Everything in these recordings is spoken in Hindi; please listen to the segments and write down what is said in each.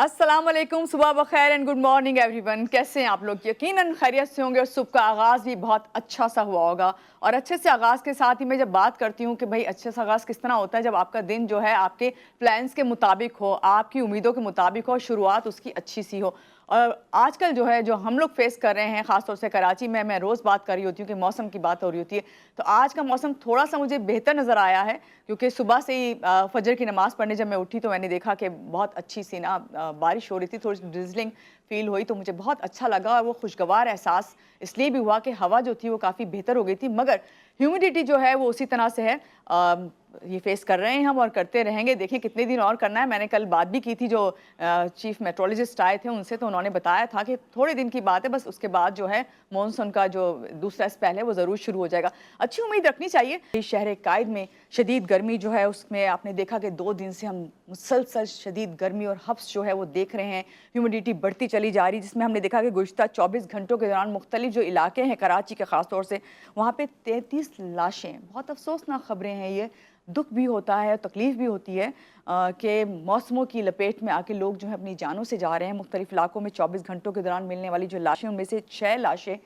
अस्सलाम वालेकुम, सुबह बखैर एंड गुड मॉर्निंग एवरीवन। कैसे हैं आप लोग? यकीनन खैरियत से होंगे और सुबह का आगाज़ भी बहुत अच्छा सा हुआ होगा। और अच्छे से आगाज़ के साथ ही मैं जब बात करती हूँ कि भाई अच्छे से आगाज़ किस तरह होता है, जब आपका दिन जो है आपके प्लान्स के मुताबिक हो, आपकी उम्मीदों के मुताबिक हो, शुरुआत उसकी अच्छी सी हो। और आजकल जो है जो हम लोग फेस कर रहे हैं, ख़ासतौर से कराची में, मैं रोज़ बात कर रही होती हूँ कि मौसम की बात हो रही होती है, तो आज का मौसम थोड़ा सा मुझे बेहतर नज़र आया है, क्योंकि सुबह से ही फजर की नमाज़ पढ़ने जब मैं उठी तो मैंने देखा कि बहुत अच्छी सी ना बारिश हो रही थी, थोड़ी सी ड्रिजलिंग फील हुई, तो मुझे बहुत अच्छा लगा। और वो खुशगवार एहसास इसलिए भी हुआ कि हवा जो थी वो काफ़ी बेहतर हो गई थी, मगर ह्यूमिडिटी जो है वो उसी तरह से है। ये फेस कर रहे हैं हम और करते रहेंगे। देखिए कितने दिन और करना है। मैंने कल बात भी की थी, जो चीफ मेट्रोलॉजिस्ट आए थे उनसे, तो उन्होंने बताया था कि थोड़े दिन की बात है, बस उसके बाद जो है मॉनसून का जो दूसरा स्पेल है वो ज़रूर शुरू हो जाएगा। अच्छी उम्मीद रखनी चाहिए। शहर कायद में शदीद गर्मी जो है उसमें आपने देखा कि 2 दिन से हम मुसलसल शदीद गर्मी और हब्स जो है वो देख रहे हैं। ह्यूमिडिटी बढ़ती चली जा रही, जिसमें हमने देखा कि गुज़िश्ता 24 घंटों के दौरान मुख्तलिफ जो इलाके हैं कराची के ख़ासतौर से, वहाँ पे 33 लाशें। बहुत अफसोसनाक ख़बरें हैं ये। दुख भी होता है, तकलीफ़ भी होती है कि मौसमों की लपेट में आके लोग जो है अपनी जानों से जा रहे हैं। मुख्तलिफ इलाकों में 24 घंटों के दौरान मिलने वाली जो लाशें, उनमें से 6 लाशें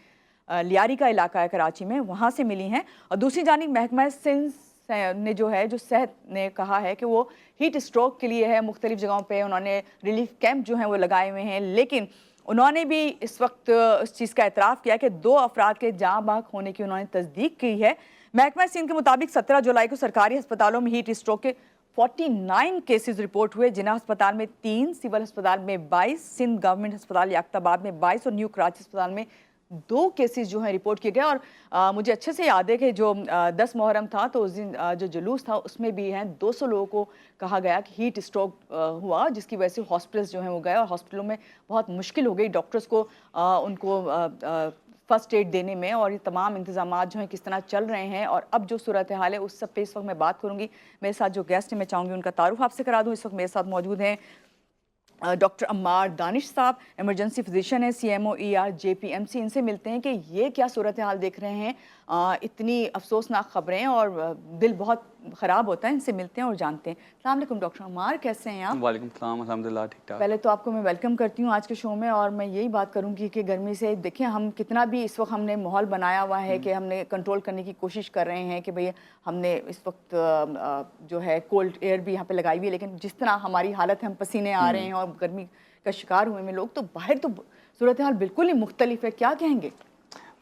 लियारी का इलाका है कराची में, वहाँ से मिली हैं। और दूसरी जानिब महकमा सिंध ने जो सेहत ने कहा है कि वो हीट स्ट्रोक के लिए है, मुख्तलिफ जगहों पे उन्होंने रिलीफ कैंप जो हैं वो लगाए हुए हैं। लेकिन उन्होंने भी इस वक्त इस चीज़ का एतराफ़ किया कि 2 अफराद के जाँ बाक होने की उन्होंने तस्दीक की है। महकमा सिंध के मुताबिक 17 जुलाई को सरकारी अस्पतालों में हीट स्ट्रोक के 49 केसेस रिपोर्ट हुए। जिन्ना अस्पताल में 3, सिविल अस्पताल में 22, सिंध गवर्नमेंट अस्पताल याकताबाद में 22 और न्यू कराची अस्पताल में 2 केसेस जो हैं रिपोर्ट किए गए। और मुझे अच्छे से याद है कि जो 10 मुहर्रम था तो उस दिन जो जुलूस था उसमें भी हैं 200 लोगों को कहा गया कि हीट स्ट्रोक हुआ, जिसकी वजह से हॉस्पिटल्स जो हैं वो गए और हॉस्पिटलों में बहुत मुश्किल हो गई डॉक्टर्स को उनको फर्स्ट एड देने में। और ये तमाम इंतजामात जो हैं किस तरह चल रहे हैं और अब जो सूरत हाल है उस सब पे इस वक्त मैं बात करूँगी। मेरे साथ जो गेस्ट हैं मैं चाहूँगी उनका तारुफ आपसे करा दूँ। इस वक्त मेरे साथ मौजूद हैं डॉक्टर अम्मार दानिश साहब, इमरजेंसी फिजिशियन है, CMO ER JPMC। इनसे मिलते हैं कि ये क्या सूरत हाल देख रहे हैं, इतनी अफसोसनाक खबरें और दिल बहुत ख़राब होता है। इनसे मिलते हैं और जानते हैं। अस्सलाम वालेकुम डॉक्टर अम्मार, कैसे हैं आप? वालेकुम सलाम, अल्हम्दुलिल्लाह ठीक ठाक। पहले तो आपको मैं वेलकम करती हूँ आज के शो में। और मैं यही बात करूँगी कि गर्मी से देखिए हम कितना भी इस वक्त हमने माहौल बनाया हुआ है कि हमने कंट्रोल करने की कोशिश कर रहे हैं कि भाई हमने इस वक्त जो है कोल्ड एयर भी यहाँ पे लगाई हुई है, लेकिन जिस तरह हमारी हालत है, हम पसीने आ रहे हैं और गर्मी का शिकार हुए हैं लोग, तो बाहर तो सूरत हाल बिल्कुल ही मुख्तलिफ है। क्या कहेंगे?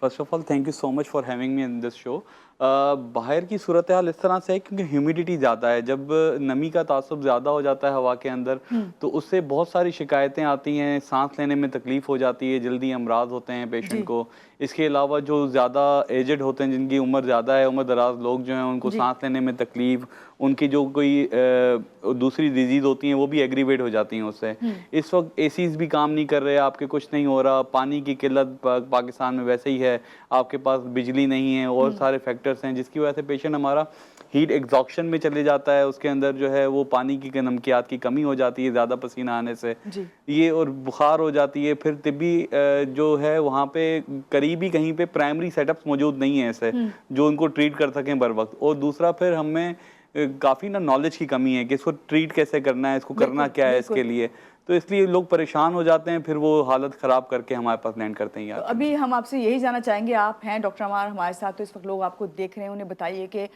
First of all thank you so much for having me in this show. बाहर की सूरत हाल इस तरह से है क्योंकि ह्यूमिडिटी ज़्यादा है। जब नमी का तासुब ज़्यादा हो जाता है हवा के अंदर तो उससे बहुत सारी शिकायतें आती हैं, सांस लेने में तकलीफ़ हो जाती है, जल्दी अमराज होते हैं पेशेंट को। इसके अलावा जो ज़्यादा एजड होते हैं, जिनकी उम्र ज़्यादा है, उम्र दराज लोग जो हैं, उनको सांस लेने में तकलीफ़, उनकी जो कोई दूसरी डिजीज़ होती हैं वो भी एग्रीवेट हो जाती हैं उससे। इस वक्त एसीज़ भी काम नहीं कर रहे, आपके कुछ नहीं हो रहा, पानी की किल्लत पाकिस्तान में वैसे ही है, आपके पास बिजली नहीं है और सारे फैक्टर्स हैं जिसकी वजह से पेशेंट हमारा हीट एग्जॉक्शन में चले जाता है। उसके अंदर जो है वो पानी की नमकियात की कमी हो जाती है ज़्यादा पसीना आने से ये, और बुखार हो जाती है। फिर तिब्बी जो है वहाँ पे करीबी कहीं पे प्राइमरी सेटअप्स मौजूद नहीं है ऐसे जो उनको ट्रीट कर सकें बर वक्त। और दूसरा फिर हमें काफ़ी ना नॉलेज की कमी है कि इसको ट्रीट कैसे करना है, इसको करना क्या है इसके लिए, तो इसलिए लोग परेशान हो जाते हैं, फिर वो हालत ख़राब करके हमारे पास लैंड करते हैं। तो अभी हम आपसे यही जानना चाहेंगे, आप हैं डॉक्टर अम्मार हमारे साथ, तो इस वक्त लोग आपको देख रहे हैं, उन्हें बताइए कि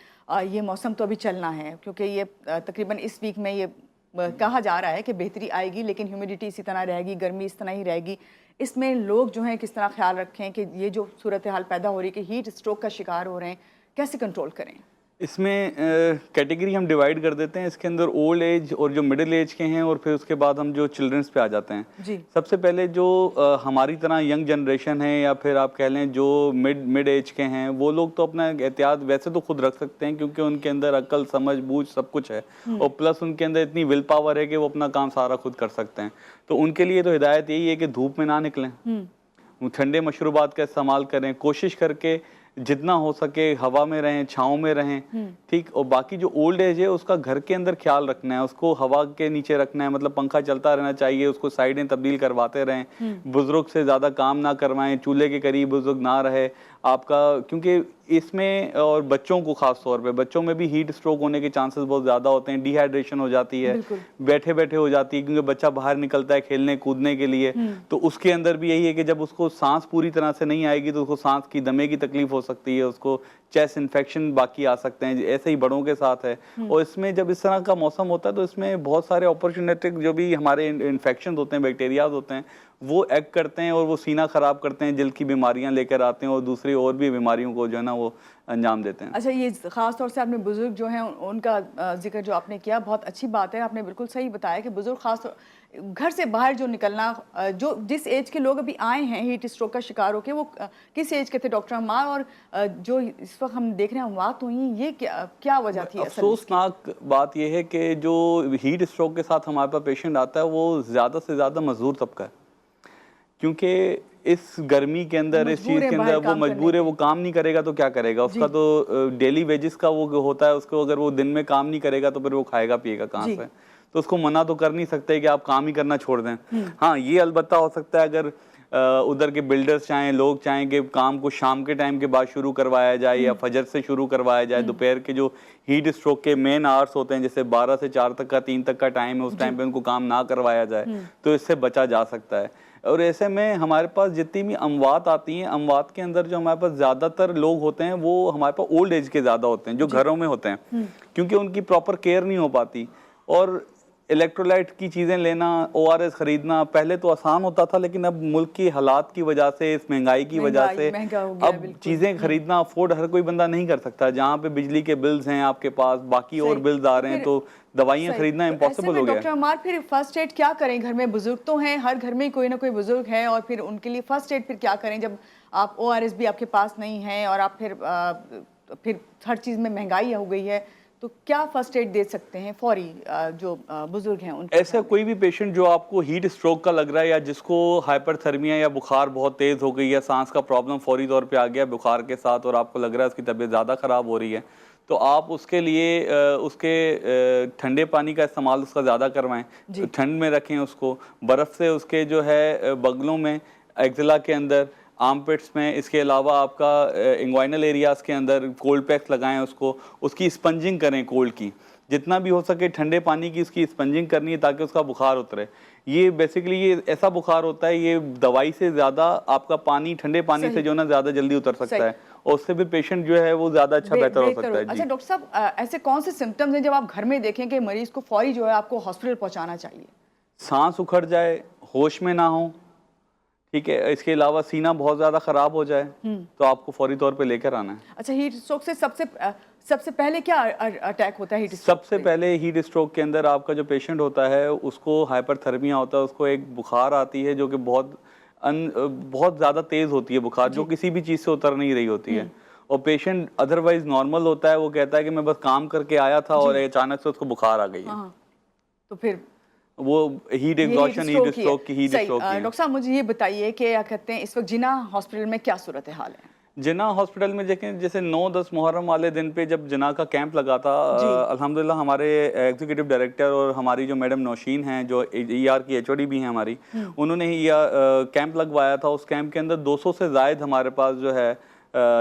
ये मौसम तो अभी चलना है, क्योंकि ये तकरीबन इस वीक में ये कहा जा रहा है कि बेहतरी आएगी, लेकिन ह्यूमिडिटी इसी तरह रहेगी, गर्मी इस तरह ही रहेगी। इसमें लोग जो हैं किस तरह ख्याल रखें कि ये जो सूरत हाल पैदा हो रही है कि हीट स्ट्रोक का शिकार हो रहे हैं, कैसे कंट्रोल करें? इसमें कैटेगरी हम डिवाइड कर देते हैं। इसके अंदर ओल्ड एज और जो मिडिल एज के हैं, और फिर उसके बाद हम जो चिल्ड्रंस पे आ जाते हैं जी। सबसे पहले जो हमारी तरह यंग जनरेशन है, या फिर आप कह लें जो मिड एज के हैं, वो लोग तो अपना एहतियात वैसे तो खुद रख सकते हैं क्योंकि उनके अंदर अक्ल, समझ, बूझ सब कुछ है, और प्लस उनके अंदर इतनी विल पावर है कि वो अपना काम सारा खुद कर सकते हैं। तो उनके लिए तो हिदायत यही है कि धूप में ना निकलें, ठंडे मशरूबात का इस्तेमाल करें, कोशिश करके जितना हो सके हवा में रहें, छाँव में रहें, ठीक। और बाकी जो ओल्ड एज है उसका घर के अंदर ख्याल रखना है, उसको हवा के नीचे रखना है, मतलब पंखा चलता रहना चाहिए, उसको साइडें तब्दील करवाते रहें, बुजुर्ग से ज़्यादा काम ना करवाएं, चूल्हे के करीब बुजुर्ग ना रहे। आपका, क्योंकि इसमें और बच्चों को खास तौर पे, बच्चों में भी हीट स्ट्रोक होने के चांसेस बहुत ज़्यादा होते हैं। डिहाइड्रेशन हो जाती है, बैठे बैठे हो जाती है, क्योंकि बच्चा बाहर निकलता है खेलने कूदने के लिए, तो उसके अंदर भी यही है कि जब उसको सांस पूरी तरह से नहीं आएगी तो उसको सांस की दमे की तकलीफ हो सकती है, उसको चेस्ट इन्फेक्शन बाकी आ सकते हैं। ऐसे ही बड़ों के साथ है। और इसमें जब इस तरह का मौसम होता है तो इसमें बहुत सारे अपॉर्चुनिटिक जो भी हमारे इन्फेक्शन होते हैं, बैक्टीरियाज होते हैं, वो एक्ट करते हैं और वो सीना खराब करते हैं, दिल की बीमारियां लेकर आते हैं और दूसरी और भी बीमारियों को जो है ना वो अंजाम देते हैं। अच्छा, ये खास तौर से आपने बुजुर्ग जो हैं उनका जिक्र जो आपने किया, बहुत अच्छी बात है। आपने बिल्कुल सही बताया कि बुजुर्ग खास घर से बाहर जो निकलना, जो जिस एज के लोग अभी आए हैं हीट स्ट्रोक का शिकार होकर, वो किस एज के थे डॉक्टर अम्मार, और जो इस वक्त हम देख रहे हैं अमवात हुई, ये क्या वजह थी? अफसोसनाक बात यह है कि जो हीट स्ट्रोक के साथ हमारे पास पेशेंट आता है वो ज़्यादा से ज़्यादा मजदूर तबका है, क्योंकि इस गर्मी के अंदर, इस चीज़ के अंदर वो मजबूर है, वो काम नहीं करेगा तो क्या करेगा? उसका तो डेली वेजेस का वो होता है, उसको अगर वो दिन में काम नहीं करेगा तो फिर वो खाएगा पिएगा कहाँ से? तो उसको मना तो कर नहीं सकते कि आप काम ही करना छोड़ दें। हाँ, ये अलबत्ता हो सकता है अगर उधर के बिल्डर्स चाहें, लोग चाहें कि काम को शाम के टाइम के बाद शुरू करवाया जाए या फजर से शुरू करवाया जाए। दोपहर के जो हीट स्ट्रोक के मेन आवर्स होते हैं, जैसे 12 से 4 तक का, 3 तक का टाइम है, उस टाइम पे उनको काम ना करवाया जाए तो इससे बचा जा सकता है। और ऐसे में हमारे पास जितनी भी अमवात आती हैं, अमवात के अंदर जो हमारे पास ज़्यादातर लोग होते हैं वो हमारे पास ओल्ड एज के ज़्यादा होते हैं, जो घरों में होते हैं, क्योंकि उनकी प्रॉपर केयर नहीं हो पाती। और इलेक्ट्रोलाइट की चीज़ें लेना, ORS खरीदना पहले तो आसान होता था, लेकिन अब मुल्क की हालात की वजह से, इस महंगाई की वजह से अब चीज़ें खरीदना अफोर्ड हर कोई बंदा नहीं कर सकता। जहाँ पे बिजली के बिल्स हैं आपके पास, बाकी और बिल्स आ रहे हैं, तो दवाइयाँ खरीदना इम्पॉसिबल हो गया। डॉक्टर अम्मार, फिर फर्स्ट एड क्या करें? घर में बुजुर्ग तो हैं, हर घर में कोई ना कोई बुजुर्ग है, और फिर उनके लिए फर्स्ट एड फिर क्या करें जब आप ORS भी आपके पास नहीं है और आप फिर हर चीज़ में महंगाई हो गई है, तो क्या फर्स्ट एड दे सकते हैं फौरी जो बुजुर्ग हैं उनको? ऐसा कोई भी पेशेंट जो आपको हीट स्ट्रोक का लग रहा है, या जिसको हाइपरथर्मिया या बुखार बहुत तेज़ हो गई, या सांस का प्रॉब्लम फौरी तौर पे आ गया बुखार के साथ, और आपको लग रहा है उसकी तबीयत ज़्यादा ख़राब हो रही है, तो आप उसके लिए उसके ठंडे पानी का इस्तेमाल उसका ज़्यादा करवाएं, ठंड में रखें उसको, बर्फ़ से उसके जो है बगलों में, एक्जिला के अंदर, आर्मपिट्स में, इसके अलावा आपका इंग्वाइनल एरियाज़ के अंदर कोल्ड पैक्स लगाएं उसको, उसकी स्पंजिंग करें कोल्ड की, जितना भी हो सके ठंडे पानी की उसकी स्पंजिंग करनी है ताकि उसका बुखार उतरे। ये बेसिकली ये ऐसा बुखार होता है, ये दवाई से ज़्यादा आपका पानी, ठंडे पानी से जो ना ज़्यादा जल्दी उतर सकता है, और उससे भी पेशेंट जो है वो ज़्यादा अच्छा बेहतर हो सकता है। अच्छा डॉक्टर साहब, ऐसे कौन से सिम्टम्स हैं जब आप घर में देखें कि मरीज को फौरी जो है आपको हॉस्पिटल पहुँचाना चाहिए? सांस उखड़ जाए, होश में ना हो, ठीक है, इसके अलावा सीना बहुत ज़्यादा ख़राब हो जाए तो आपको फौरी तौर पे लेकर आना है। अच्छा, हीट स्ट्रोक से सबसे पहले क्या अटैक होता है हीट स्ट्रोक? सबसे पहले हीट स्ट्रोक के अंदर आपका जो पेशेंट होता है उसको हाइपरथर्मिया होता है, उसको एक बुखार आती है जो कि बहुत ज़्यादा तेज़ होती है बुखार, जो किसी भी चीज़ से उतर नहीं रही होती है, और पेशेंट अदरवाइज नॉर्मल होता है, वो कहता है कि मैं बस काम करके आया था और अचानक से उसको बुखार आ गई है। तो फिर वो हीट एग्जॉशन, हीट स्ट्रोक की डॉक्टर साहब मुझे ये बताइए कि क्या कहते हैं इस वक्त जिना हॉस्पिटल में क्या सूरत हाल है? जिना हॉस्पिटल में देखें, जैसे 9-10 मुहर्रम वाले दिन पे जब जिना का कैंप लगा था, अल्हम्दुलिल्लाह हमारे एग्जीक्यूटिव डायरेक्टर और हमारी जो मैडम नौशीन हैं, जो ER की HOD भी हैं हमारी, उन्होंने कैंप लगवाया था। उस कैंप के अंदर 200 से ज़ायद हमारे पास जो है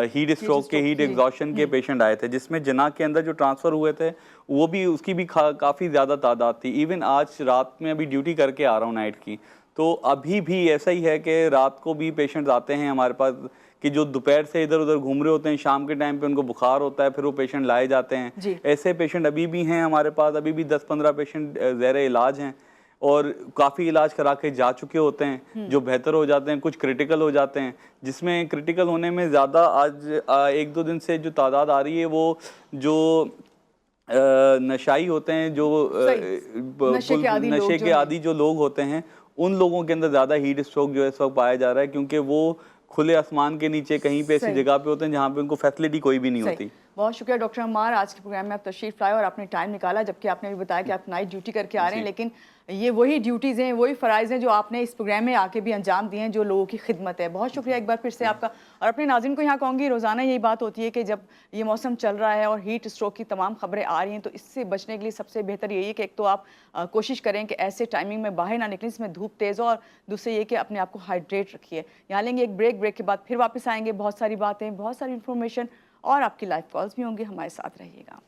हीट स्ट्रोक के, हीट एग्जॉशन के पेशेंट आए थे, जिसमें जिना के अंदर जो ट्रांसफ़र हुए थे वो भी, उसकी भी काफ़ी ज़्यादा तादाद थी। इवन आज रात में अभी ड्यूटी करके आ रहा हूँ नाइट की, तो अभी भी ऐसा ही है कि रात को भी पेशेंट्स आते हैं हमारे पास कि जो दोपहर से इधर उधर घूम रहे होते हैं, शाम के टाइम पे उनको बुखार होता है, फिर वो पेशेंट लाए जाते हैं। ऐसे पेशेंट अभी भी हैं हमारे पास, अभी भी 10-15 पेशेंट ज़ेरे इलाज हैं और काफ़ी इलाज करा के जा चुके होते हैं, जो बेहतर हो जाते हैं, कुछ क्रिटिकल हो जाते हैं, जिसमें क्रिटिकल होने में ज़्यादा आज 1-2 दिन से जो तादाद आ रही है वो जो नशाई होते हैं, जो नशे के आदी जो लोग होते हैं, उन लोगों के अंदर ज़्यादा हीट स्ट्रोक जो है इस वक्त पाया जा रहा है, क्योंकि वो खुले आसमान के नीचे कहीं पे ऐसी जगह पे होते हैं जहाँ पे उनको फैसिलिटी कोई भी नहीं होती। बहुत शुक्रिया डॉक्टर अम्मार, आज के प्रोग्राम में आप तशरीफ लाए और आपने टाइम निकाला, जबकि आपने भी बताया कि आप नाइट ड्यूटी करके आ रहे हैं, जी। लेकिन ये वही ड्यूटीज़ हैं, वही फ़राइज़ हैं जो आपने इस प्रोग्राम में आके भी अंजाम दिए हैं, जो लोगों की खिदमत है। बहुत शुक्रिया एक बार फिर से आपका। और अपने नाज़रीन को यहाँ कहूँगी, रोज़ाना यही बात होती है कि जब ये मौसम चल रहा है और हीट स्ट्रोक की तमाम खबरें आ रही हैं, तो इससे बचने के लिए सबसे बेहतर यही है कि एक तो आप कोशिश करें कि ऐसे टाइमिंग में बाहर ना निकलें जिसमें धूप तेज़ हो, और दूसरे ये कि अपने आप को हाइड्रेट रखिए। यहाँ लेंगे एक ब्रेक के बाद फिर वापस आएँगे, बहुत सारी बातें, बहुत सारी इन्फॉर्मेशन और आपकी लाइव कॉल्स भी होंगी, हमारे साथ रहिएगा।